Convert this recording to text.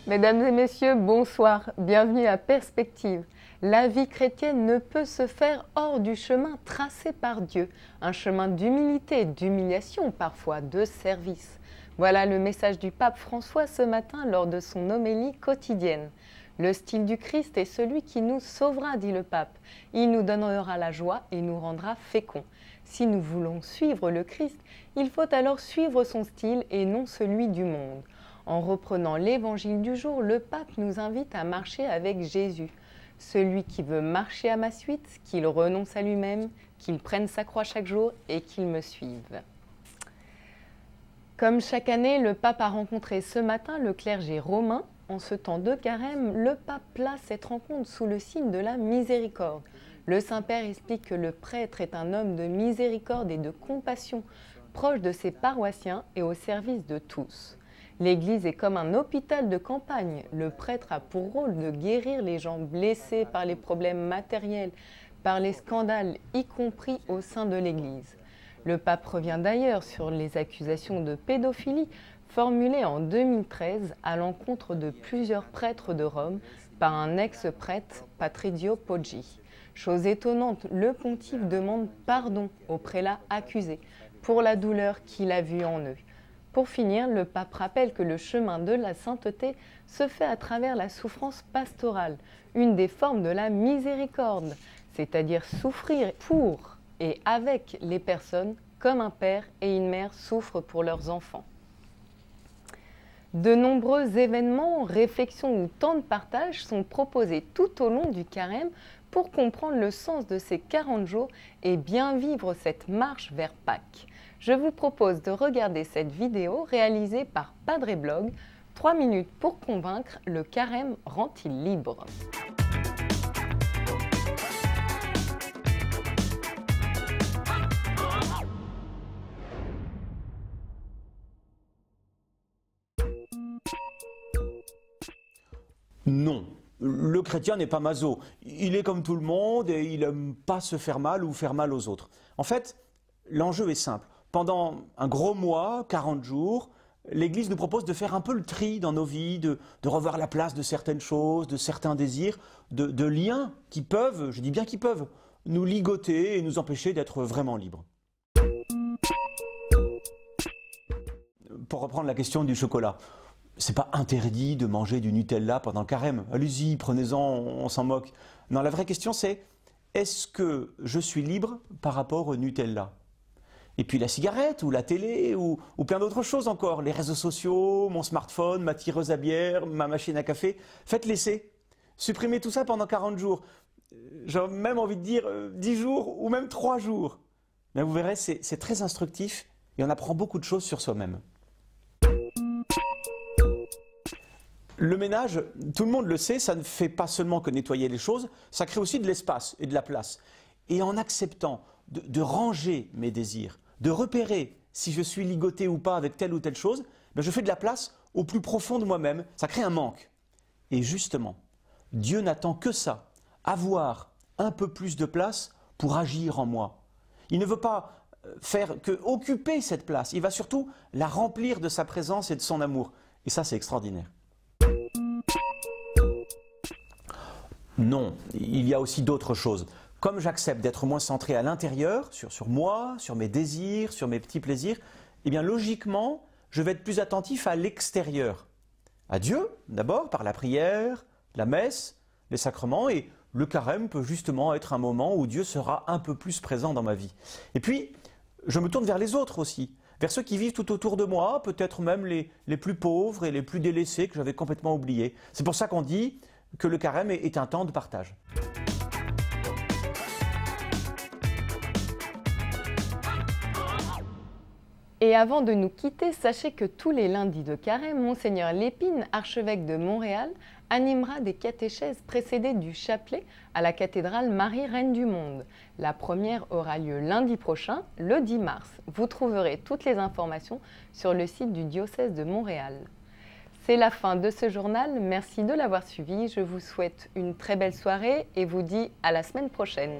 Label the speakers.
Speaker 1: Mesdames et messieurs, bonsoir, bienvenue à Perspective. La vie chrétienne ne peut se faire hors du chemin tracé par Dieu, un chemin d'humilité, d'humiliation parfois, de service. Voilà le message du pape François ce matin lors de son homélie quotidienne. Le style du Christ est celui qui nous sauvera, dit le pape. Il nous donnera la joie et nous rendra féconds. Si nous voulons suivre le Christ, il faut alors suivre son style et non celui du monde. En reprenant l'évangile du jour, le pape nous invite à marcher avec Jésus. Celui qui veut marcher à ma suite, qu'il renonce à lui-même, qu'il prenne sa croix chaque jour et qu'il me suive. Comme chaque année, le pape a rencontré ce matin le clergé romain. En ce temps de carême, le pape place cette rencontre sous le signe de la miséricorde. Le Saint-Père explique que le prêtre est un homme de miséricorde et de compassion, proche de ses paroissiens et au service de tous. L'Église est comme un hôpital de campagne. Le prêtre a pour rôle de guérir les gens blessés par les problèmes matériels, par les scandales, y compris au sein de l'Église. Le pape revient d'ailleurs sur les accusations de pédophilie formulées en 2013 à l'encontre de plusieurs prêtres de Rome par un ex-prêtre, Patrizio Poggi. Chose étonnante, le pontife demande pardon aux prélats accusés pour la douleur qu'il a vue en eux. Pour finir, le pape rappelle que le chemin de la sainteté se fait à travers la souffrance pastorale, une des formes de la miséricorde, c'est-à-dire souffrir pour et avec les personnes comme un père et une mère souffrent pour leurs enfants. De nombreux événements, réflexions ou temps de partage sont proposés tout au long du carême pour comprendre le sens de ces 40 jours et bien vivre cette marche vers Pâques. Je vous propose de regarder cette vidéo réalisée par Padre Blog. 3 minutes pour convaincre, le carême rend-il libre?
Speaker 2: Non, le chrétien n'est pas maso. Il est comme tout le monde et il n'aime pas se faire mal ou faire mal aux autres. En fait, l'enjeu est simple. Pendant un gros mois, 40 jours, l'Église nous propose de faire un peu le tri dans nos vies, de revoir la place de certaines choses, de certains désirs, de liens qui peuvent, je dis bien qui peuvent, nous ligoter et nous empêcher d'être vraiment libres. Pour reprendre la question du chocolat, c'est pas interdit de manger du Nutella pendant le carême. Allez-y, prenez-en, on s'en moque. Non, la vraie question c'est, est-ce que je suis libre par rapport au Nutella ? Et puis la cigarette, ou la télé, ou plein d'autres choses encore. Les réseaux sociaux, mon smartphone, ma tireuse à bière, ma machine à café. Faites l'essai. Supprimez tout ça pendant 40 jours. J'ai même envie de dire 10 jours ou même 3 jours. Mais vous verrez, c'est très instructif et on apprend beaucoup de choses sur soi-même. Le ménage, tout le monde le sait, ça ne fait pas seulement que nettoyer les choses, ça crée aussi de l'espace et de la place. Et en acceptant de ranger mes désirs, de repérer si je suis ligoté ou pas avec telle ou telle chose, ben je fais de la place au plus profond de moi-même, ça crée un manque. Et justement, Dieu n'attend que ça, avoir un peu plus de place pour agir en moi. Il ne veut pas faire que occuper cette place, il va surtout la remplir de sa présence et de son amour. Et ça, c'est extraordinaire. Non, il y a aussi d'autres choses. Comme j'accepte d'être moins centré à l'intérieur, sur moi, sur mes désirs, sur mes petits plaisirs, eh bien logiquement, je vais être plus attentif à l'extérieur. À Dieu, d'abord, par la prière, la messe, les sacrements, et le carême peut justement être un moment où Dieu sera un peu plus présent dans ma vie. Et puis, je me tourne vers les autres aussi, vers ceux qui vivent tout autour de moi, peut-être même les plus pauvres et les plus délaissés que j'avais complètement oubliés. C'est pour ça qu'on dit que le carême est un temps de partage.
Speaker 1: Et avant de nous quitter, sachez que tous les lundis de carême, Monseigneur Lépine, archevêque de Montréal, animera des catéchèses précédées du chapelet à la cathédrale Marie Reine du Monde. La première aura lieu lundi prochain, le 10 mars. Vous trouverez toutes les informations sur le site du diocèse de Montréal. C'est la fin de ce journal, merci de l'avoir suivi, je vous souhaite une très belle soirée et vous dis à la semaine prochaine.